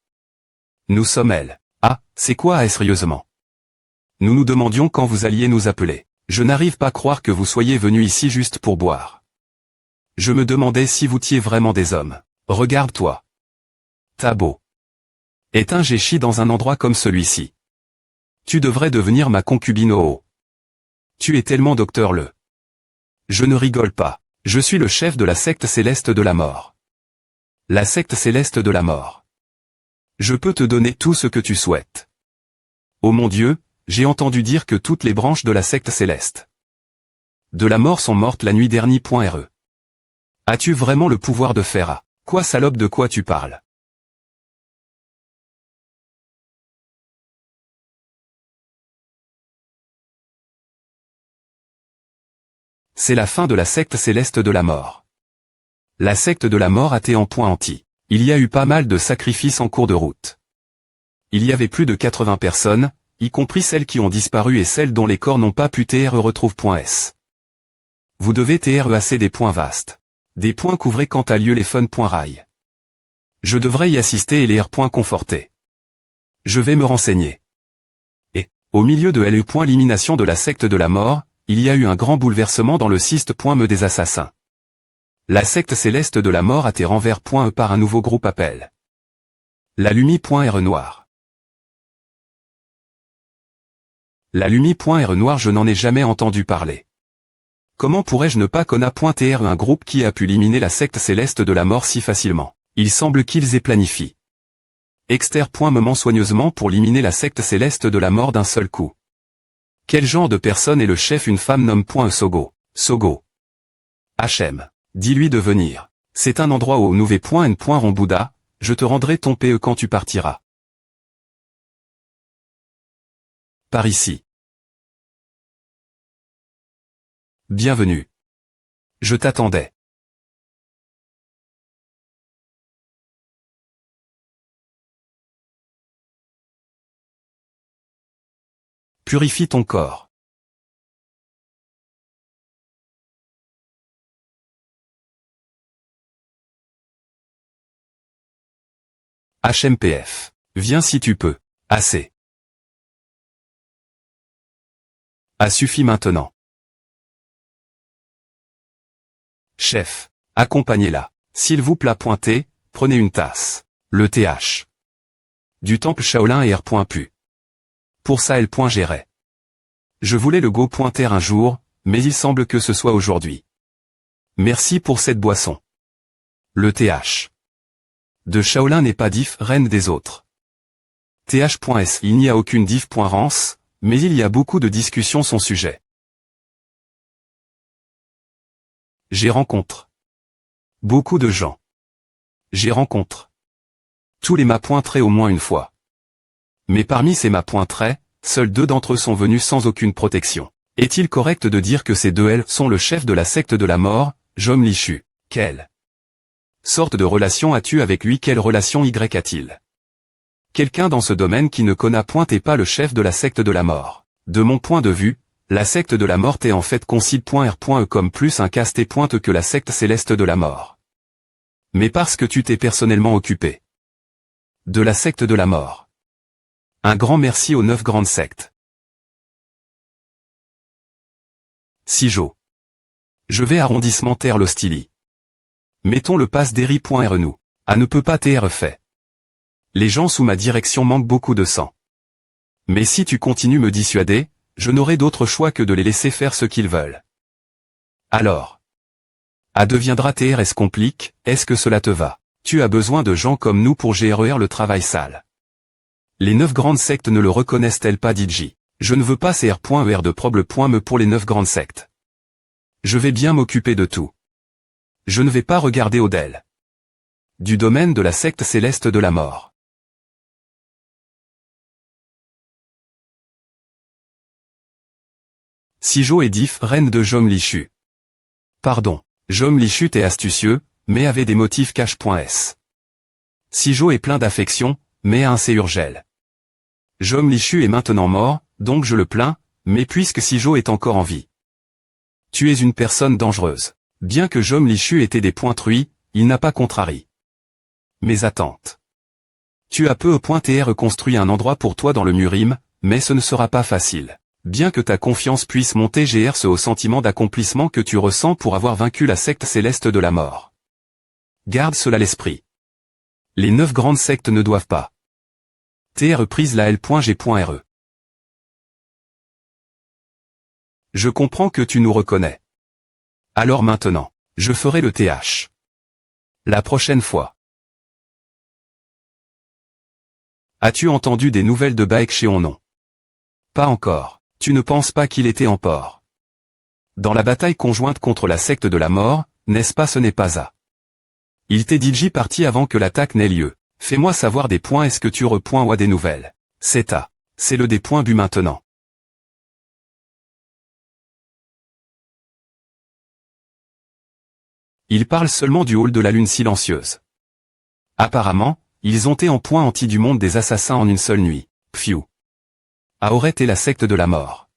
Nous sommes elles. Ah, c'est quoi sérieusement? Nous nous demandions quand vous alliez nous appeler. Je n'arrive pas à croire que vous soyez venus ici juste pour boire. Je me demandais si vous étiez vraiment des hommes. Regarde-toi. T'as beau être un géchi dans un endroit comme celui-ci. Tu devrais devenir ma concubine. Oh. Tu es tellement docteur le. Je ne rigole pas. Je suis le chef de la secte céleste de la mort. La secte céleste de la mort. Je peux te donner tout ce que tu souhaites. Oh mon Dieu, j'ai entendu dire que toutes les branches de la secte céleste de la mort sont mortes la nuit dernière. As-tu vraiment le pouvoir de faire à? Quoi salope, de quoi tu parles? C'est la fin de la secte céleste de la mort. La secte de la mort a été en point anti. Il y a eu pas mal de sacrifices en cours de route. Il y avait plus de 80 personnes, y compris celles qui ont disparu et celles dont les corps n'ont pas pu être retrouve.s. Vous devez assez des points vastes. Des points couvrés quant à lieu les fun.rail. Je devrais y assister et les conforter. Je vais me renseigner. Et, au milieu de l'élimination de la secte de la mort, il y a eu un grand bouleversement dans le me des assassins. La secte céleste de la mort a été renvers.e par un nouveau groupe appel. La Lumi.R noir. La Lumi.R noir, je n'en ai jamais entendu parler. Comment pourrais-je ne pas connaître un groupe qui a pu éliminer la secte céleste de la mort si facilement? Il semble qu'ils aient planifié. Me ment soigneusement pour éliminer la secte céleste de la mort d'un seul coup. Quel genre de personne est le chef? Une femme nomme Sogo. Sogo. HM. Dis-lui de venir. C'est un endroit où nous v.n. rond Bouddha, je te rendrai ton PE quand tu partiras. Par ici. Bienvenue. Je t'attendais. Purifie ton corps. HMPF. Viens si tu peux. Assez. A suffi maintenant. Chef. Accompagnez-la. S'il vous plaît, pointez, prenez une tasse. Le TH. Du temple Shaolin et R.pu. Pour ça elle.gérait. Je voulais le go.ter un jour, mais il semble que ce soit aujourd'hui. Merci pour cette boisson. Le TH. De Shaolin n'est pas reine des autres. TH.S. Il n'y a aucune rance, mais il y a beaucoup de discussions son sujet. J'ai rencontre. Beaucoup de gens. J'ai rencontre. Tous les m'appointerez au moins une fois. Mais parmi ces m'appointerez, seuls 2 d'entre eux sont venus sans aucune protection. Est-il correct de dire que ces 2 elles sont le chef de la secte de la mort, Jom Lichu? Quelle sorte de relation as-tu avec lui? Quelle relation Y a-t-il? Quelqu'un dans ce domaine qui ne connaît point et pas le chef de la secte de la mort. De mon point de vue, la secte de la mort est en fait concile.r.e comme plus un caste que la secte céleste de la mort. Mais parce que tu t'es personnellement occupé de la secte de la mort. Un grand merci aux 9 grandes sectes. Sijo. Je vais arrondissement terre l'hostili. Mettons le passe d'Eri.R nous. Ah, ne peut pas TR fait. Les gens sous ma direction manquent beaucoup de sang. Mais si tu continues me dissuader, je n'aurai d'autre choix que de les laisser faire ce qu'ils veulent. Alors. A deviendra TR se complique, est-ce que cela te va? Tu as besoin de gens comme nous pour gérer le travail sale. Les 9 grandes sectes ne le reconnaissent-elles pas? DJ. Je ne veux pas CR.ER de problème.me pour les 9 grandes sectes. Je vais bien m'occuper de tout. Je ne vais pas regarder au-del. Du domaine de la secte céleste de la mort. Sijo et Diff, reine de Jom Lichu. Pardon, Jom Lichu est astucieux, mais avait des motifs cache.s. Sijo est plein d'affection, mais a un Seurgel. Jom Lichu est maintenant mort, donc je le plains, mais puisque Sijo est encore en vie. Tu es une personne dangereuse. Bien que Jom Lichu ait des pointruits, il n'a pas contrarié mes attentes. Tu as peu au point reconstruit un endroit pour toi dans le Murim, mais ce ne sera pas facile. Bien que ta confiance puisse monter ce au sentiment d'accomplissement que tu ressens pour avoir vaincu la secte céleste de la mort. Garde cela à l'esprit. Les 9 grandes sectes ne doivent pas. Prise la L.G.re. Je comprends que tu nous reconnais. Alors maintenant, je ferai le TH. La prochaine fois. As-tu entendu des nouvelles de Baek Cheonon? Pas encore. Tu ne penses pas qu'il était en port? Dans la bataille conjointe contre la secte de la mort, n'est-ce pas? Ce n'est pas à. Il t'est dit parti avant que l'attaque n'ait lieu. Fais-moi savoir des points. Est-ce que tu repoints ou à des nouvelles? C'est à. C'est le des points bu maintenant. Il parle seulement du hall de la lune silencieuse. Apparemment, ils ont été en point anti du monde des assassins en une seule nuit. Pfiou. Aoret est la secte de la mort.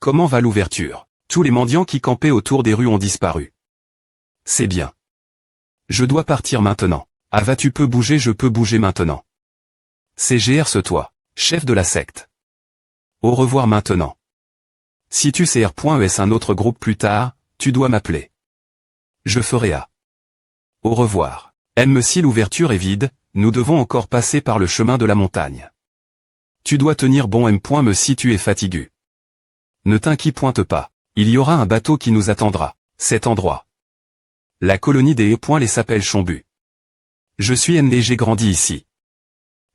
Comment va l'ouverture? Tous les mendiants qui campaient autour des rues ont disparu. C'est bien. Je dois partir maintenant. Ah vas-tu peux bouger? Je peux bouger maintenant. C'est ce toi, chef de la secte. Au revoir maintenant. Si tu sais R.es un autre groupe plus tard, tu dois m'appeler. Je ferai à. Au revoir. Si l'ouverture est vide, nous devons encore passer par le chemin de la montagne. Tu dois tenir bon si tu es fatigué. Ne t'inquiète pas, il y aura un bateau qui nous attendra, cet endroit. La colonie des les s'appelle Chombu. Je suis et j'ai grandi ici.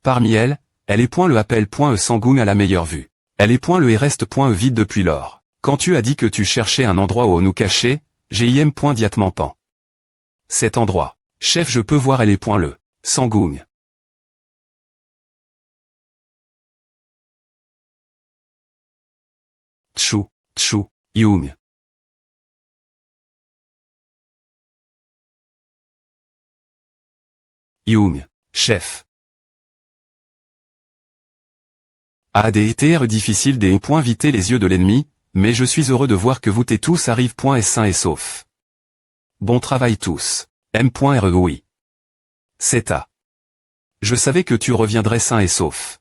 Parmi elles, elle est le appel Sangoung à la meilleure vue. Elle est le et reste vide depuis lors. Quand tu as dit que tu cherchais un endroit où nous cacher, j'ai diatement pan. Cet endroit. Chef, je peux voir elle est le Sangoung. Tchou, Young. Young, chef. A des ETR difficiles des points viter les yeux de l'ennemi, mais je suis heureux de voir que vous tous arrivent est sain et sauf. Bon travail tous. M.re oui. C'est à. Je savais que tu reviendrais sain et sauf.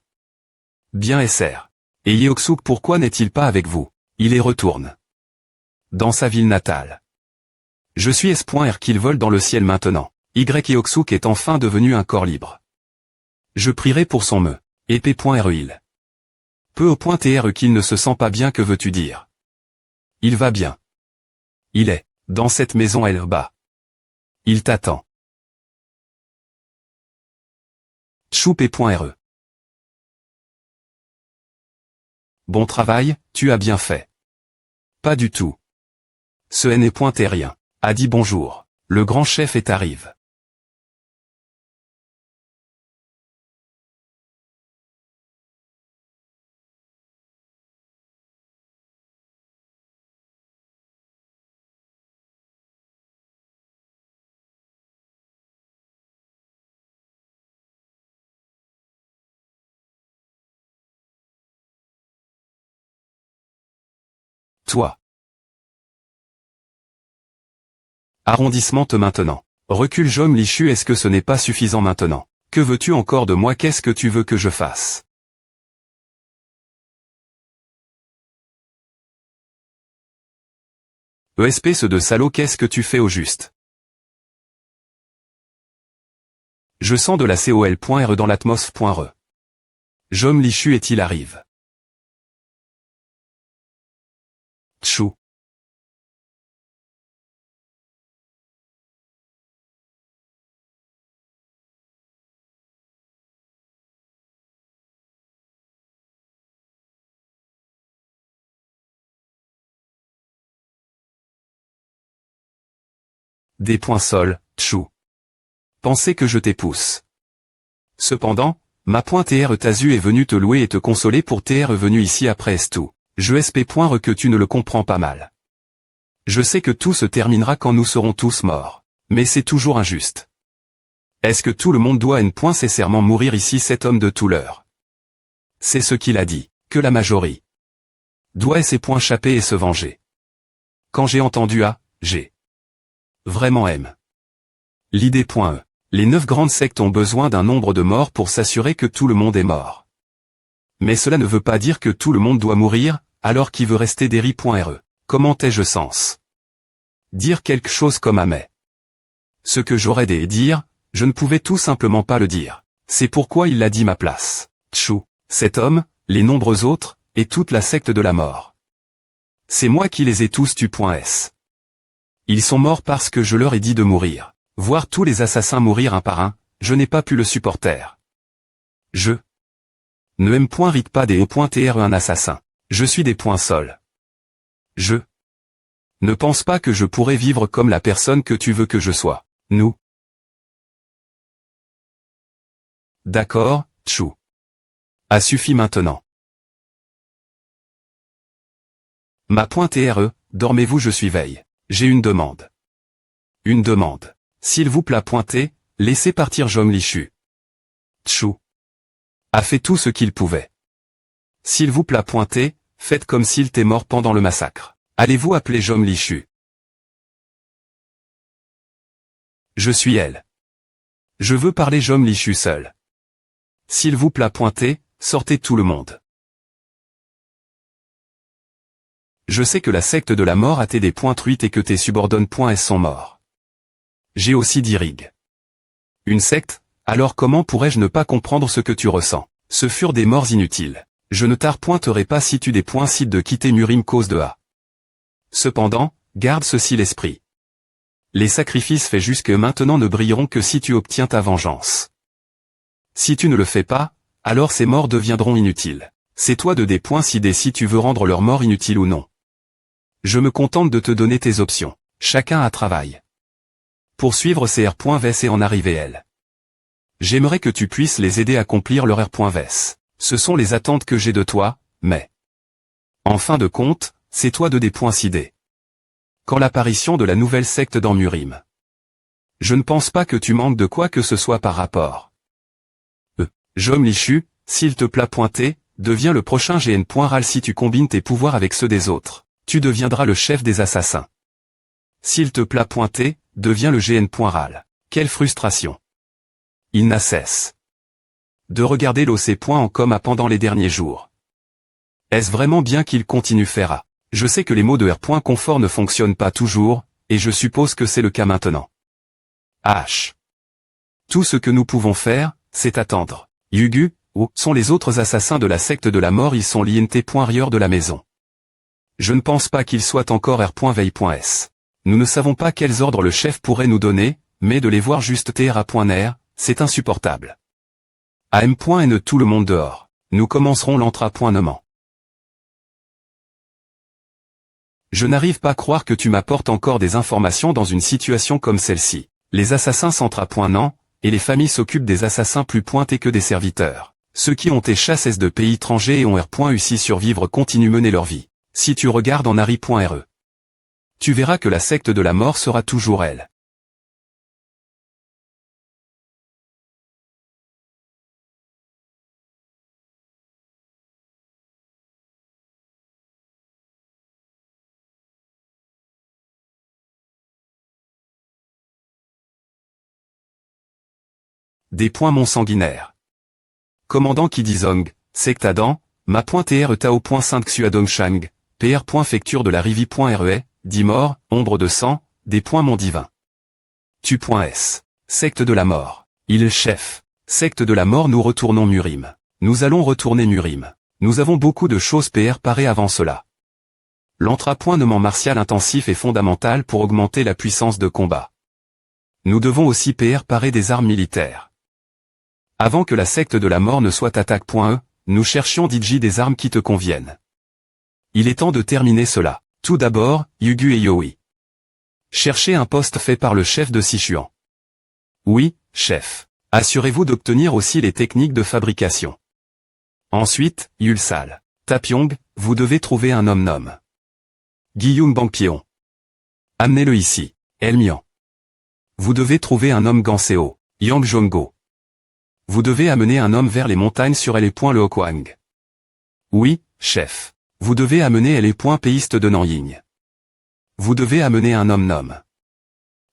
Bien SR. Et Yeoksuk pourquoi n'est-il pas avec vous? Il y retourne. Dans sa ville natale. Je suis S.R qu'il vole dans le ciel maintenant. Yeoksuk est enfin devenu un corps libre. Je prierai pour son me. Épée.re il. Peu au point TR qu'il ne se sent pas bien, que veux-tu dire? Il va bien. Il est, dans cette maison bas. Il t'attend. Choupe.re. Bon travail, tu as bien fait. Pas du tout. Ce n'est point rien. A dit bonjour. Le grand chef arrive. Toi. Arrondissement maintenant. Recule Jom Lichu, est-ce que ce n'est pas suffisant maintenant? Que veux-tu encore de moi? Qu'est-ce que tu veux que je fasse? Espèce de salaud, qu'est-ce que tu fais au juste? Je sens de la COL.re dans l'atmosphère.re. Jom Lichu est-il arrive? Tchou. Des points sol, tchou. Pensez que je t'épousse. Cependant, ma pointe TR Tazu est venu te louer et te consoler pour TR venu ici après tout. Je sp.re que tu ne le comprends pas mal. Je sais que tout se terminera quand nous serons tous morts. Mais c'est toujours injuste. Est-ce que tout le monde doit nécessairement mourir ici cet homme de tout l'heure? C'est ce qu'il a dit, que la majorité doit s'échapper et se venger. Quand j'ai entendu j'ai vraiment l'idée.e. Les 9 grandes sectes ont besoin d'un nombre de morts pour s'assurer que tout le monde est mort. Mais cela ne veut pas dire que tout le monde doit mourir, alors qui veut rester deri.re. Comment ai-je sens? Dire quelque chose comme mais. Ce que j'aurais dû dire, je ne pouvais tout simplement pas le dire. C'est pourquoi il l'a dit ma place. Tchou, cet homme, les nombreux autres, et toute la secte de la mort. C'est moi qui les ai tous tués. Ils sont morts parce que je leur ai dit de mourir. Voir tous les assassins mourir un par un, je n'ai pas pu le supporter. Je ne rite pas des e.tr un assassin. Je suis des sol. Je ne pense pas que je pourrais vivre comme la personne que tu veux que je sois. Nous. D'accord, Tchou. A suffi maintenant. Ma.re, dormez-vous je suis veille. J'ai une demande. Une demande. S'il vous plaît pointer, laissez partir Jom Lichu. Tchou a fait tout ce qu'il pouvait. S'il vous plaît pointer, faites comme s'il était mort pendant le massacre. Allez-vous appeler Jom Lichu? Je suis elle. Je veux parler Jom Lichu seul. S'il vous plaît pointer, sortez tout le monde. Je sais que la secte de la mort a été des truites et que tes subordonnes.s sont morts. J'ai aussi dit Rig. Une secte, alors comment pourrais-je ne pas comprendre ce que tu ressens? Ce furent des morts inutiles. Je ne t'arpointerai pas si tu décides de quitter Murim cause de A. Cependant, garde ceci l'esprit. Les sacrifices faits jusque maintenant ne brilleront que si tu obtiens ta vengeance. Si tu ne le fais pas, alors ces morts deviendront inutiles. C'est toi de décider si tu veux rendre leur mort inutile ou non. Je me contente de te donner tes options. Chacun a travail. Poursuivre ces R.Vs et en arriver elle. J'aimerais que tu puisses les aider à accomplir leur R.Vs. Ce sont les attentes que j'ai de toi, mais en fin de compte, c'est toi de décider. Quand l'apparition de la nouvelle secte dans Murim. Je ne pense pas que tu manques de quoi que ce soit par rapport. Jom Lichu, s'il te plaît pointer, deviens le prochain GN.ral si tu combines tes pouvoirs avec ceux des autres. Tu deviendras le chef des assassins. S'il te plaît pointer, deviens le GN.ral. Quelle frustration. Il n'a cesse de regarder l'OC. En coma pendant les derniers jours. Est-ce vraiment bien qu'il continue faire A? Je sais que les mots de R.confort ne fonctionnent pas toujours, et je suppose que c'est le cas maintenant. H. Tout ce que nous pouvons faire, c'est attendre. Yugu, où sont les autres assassins de la secte de la mort? Ils sont l'INT.rieur de la maison. Je ne pense pas qu'ils soient encore R.veille.s. Nous ne savons pas quels ordres le chef pourrait nous donner, mais de les voir juste TRA.NR, c'est insupportable. AM.N tout le monde dehors. Nous commencerons l'entra.nement. Je n'arrive pas à croire que tu m'apportes encore des informations dans une situation comme celle-ci. Les assassins s'entra.nan, et les familles s'occupent des assassins plus pointés que des serviteurs. Ceux qui ont été chassés de pays étrangers et ont R.U survivre continuent mener leur vie. Si tu regardes en Ari.re, tu verras que la secte de la mort sera toujours elle. Des points mon sanguinaire. Commandant Kidizong, secte Adam, ma.tr Tao.5 Xuadongshang, pr.fecture de la Rivi.re, 10 morts, ombre de sang, des points mon divin. Tu.s. Secte de la mort. Il chef. Secte de la mort nous retournons Murim. Nous allons retourner Murim. Nous avons beaucoup de choses préparées avant cela. L'entrapointement martial intensif est fondamental pour augmenter la puissance de combat. Nous devons aussi préparer des armes militaires. Avant que la secte de la mort ne soit attaque.e, nous cherchions DJ des armes qui te conviennent. Il est temps de terminer cela. Tout d'abord, Yugu et Yoi. Cherchez un poste fait par le chef de Sichuan. Oui, chef. Assurez-vous d'obtenir aussi les techniques de fabrication. Ensuite, Yulsal. Tapyong, vous devez trouver un homme nom. Guillaume Bangpion. Amenez-le ici, Elmian. Vous devez trouver un homme Ganseo, Yang Zhonggo. Vous devez amener un homme vers les montagnes sur les points le Hokwang. Oui, chef. Vous devez amener les points péistes de Nanying. Vous devez amener un homme nom.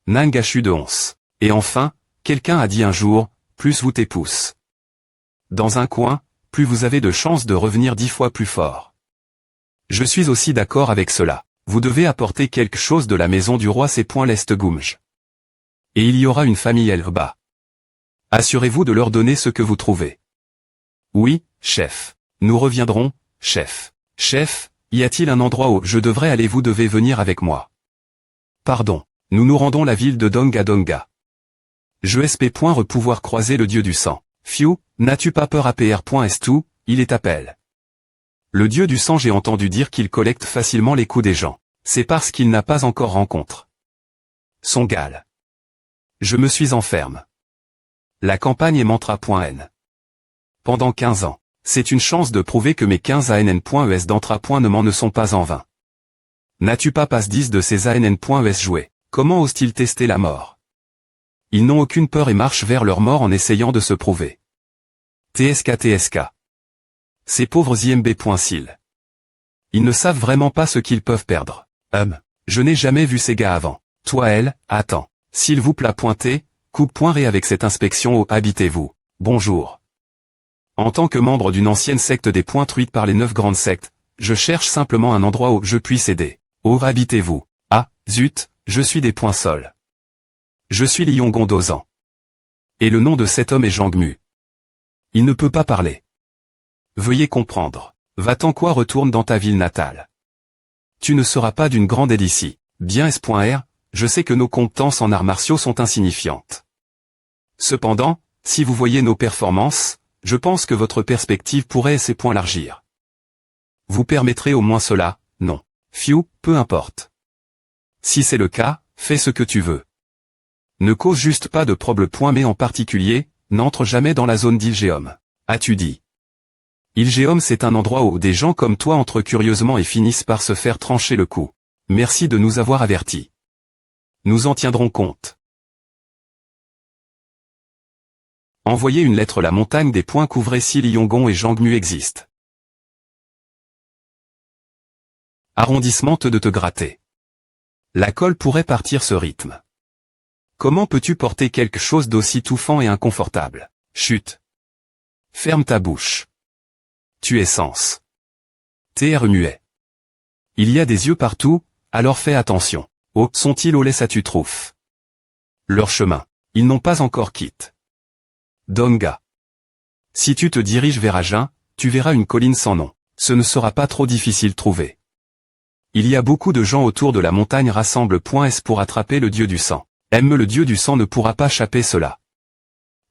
Nangashu de Ons. Et enfin, quelqu'un a dit un jour, plus vous t'épousse dans un coin, plus vous avez de chances de revenir 10 fois plus fort. Je suis aussi d'accord avec cela. Vous devez apporter quelque chose de la maison du roi ces points l'Est Gumj. Et il y aura une famille Elba. Assurez-vous de leur donner ce que vous trouvez. Oui, chef. Nous reviendrons, chef. Chef, y a-t-il un endroit où je devrais aller? Vous devez venir avec moi. Pardon. Nous nous rendons la ville de Donga Donga. Je espère pouvoir croiser le dieu du sang. Fiu, n'as-tu pas peur? APR.S2, il est appel. Le dieu du sang, j'ai entendu dire qu'il collecte facilement les coups des gens. C'est parce qu'il n'a pas encore rencontre. Son gal. Je me suis enferme. La campagne est mantra.n. Pendant 15 ans. C'est une chance de prouver que mes 15 ANN.ES d'entra.nement ne sont pas en vain. N'as-tu pas passe 10 de ces ANN.ES joués? Comment osent-ils tester la mort? Ils n'ont aucune peur et marchent vers leur mort en essayant de se prouver. TSK. Ces pauvres IMB.sil. Ils ne savent vraiment pas ce qu'ils peuvent perdre. Je n'ai jamais vu ces gars avant. Toi elle, attends. S'il vous plaît pointez, coupe.ré avec cette inspection au habitez-vous. Bonjour. En tant que membre d'une ancienne secte des points truites par les 9 grandes sectes, je cherche simplement un endroit où je puisse aider. Où habitez-vous? Ah, zut, je suis des points sols. Je suis Lion Gondozan. Et le nom de cet homme est Jangmu. Il ne peut pas parler. Veuillez comprendre. Va-t'en quoi, retourne dans ta ville natale. Tu ne seras pas d'une grande aide ici. Bien S.R, je sais que nos compétences en arts martiaux sont insignifiantes. Cependant, si vous voyez nos performances, je pense que votre perspective pourrait ces points largir. Vous permettrez au moins cela, non. Fiu, peu importe. Si c'est le cas, fais ce que tu veux. Ne cause juste pas de problème. Mais en particulier, n'entre jamais dans la zone d'Ilgeum. As-tu dit? Ilgeum, c'est un endroit où des gens comme toi entrent curieusement et finissent par se faire trancher le cou. Merci de nous avoir avertis. Nous en tiendrons compte. Envoyez une lettre. La montagne des points couvrez si Liongon et Jangmu existent. Arrondissement de te gratter. La colle pourrait partir ce rythme. Comment peux-tu porter quelque chose d'aussi touffant et inconfortable? Chut. Ferme ta bouche. Tu es sens. TR muet. Il y a des yeux partout, alors fais attention. Oh, sont-ils au laisse tu trouf? Leur chemin. Ils n'ont pas encore quitté. Donga. Si tu te diriges vers Agen, tu verras une colline sans nom. Ce ne sera pas trop difficile trouver. Il y a beaucoup de gens autour de la montagne rassemble.s pour attraper le dieu du sang. Le dieu du sang ne pourra pas chapper cela.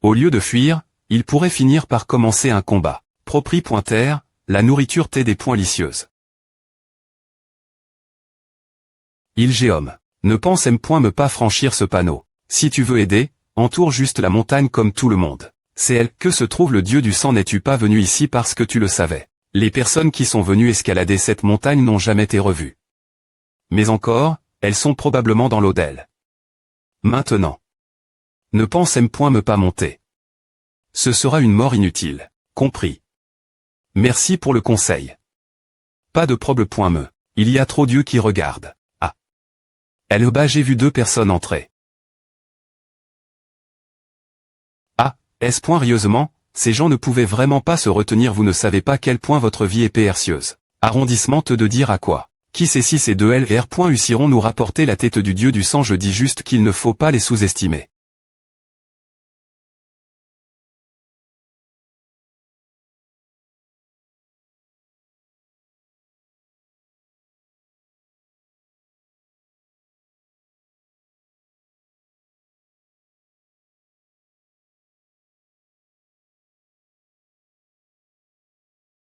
Au lieu de fuir, il pourrait finir par commencer un combat. Propri.r, la nourriture t'est des points licieuse. Ilgeum. Ne pense me pas franchir ce panneau. Si tu veux aider, entoure juste la montagne comme tout le monde. C'est elle que se trouve le dieu du sang. N'es-tu pas venu ici parce que tu le savais? Les personnes qui sont venues escalader cette montagne n'ont jamais été revues. Mais encore, elles sont probablement dans l'Odel. Maintenant. Ne pense me pas monter. Ce sera une mort inutile. Compris. Merci pour le conseil. Pas de problème. Il y a trop d'yeux qui regardent. Ah. J'ai vu 2 personnes entrer. Ah, rieusement, ces gens ne pouvaient vraiment pas se retenir. Vous ne savez pas quel point votre vie est précieuse. Arrondissement de dire à quoi? Qui sait si ces 2 LR. Réussiront nous rapporter la tête du dieu du sang? Je dis juste qu'il ne faut pas les sous-estimer.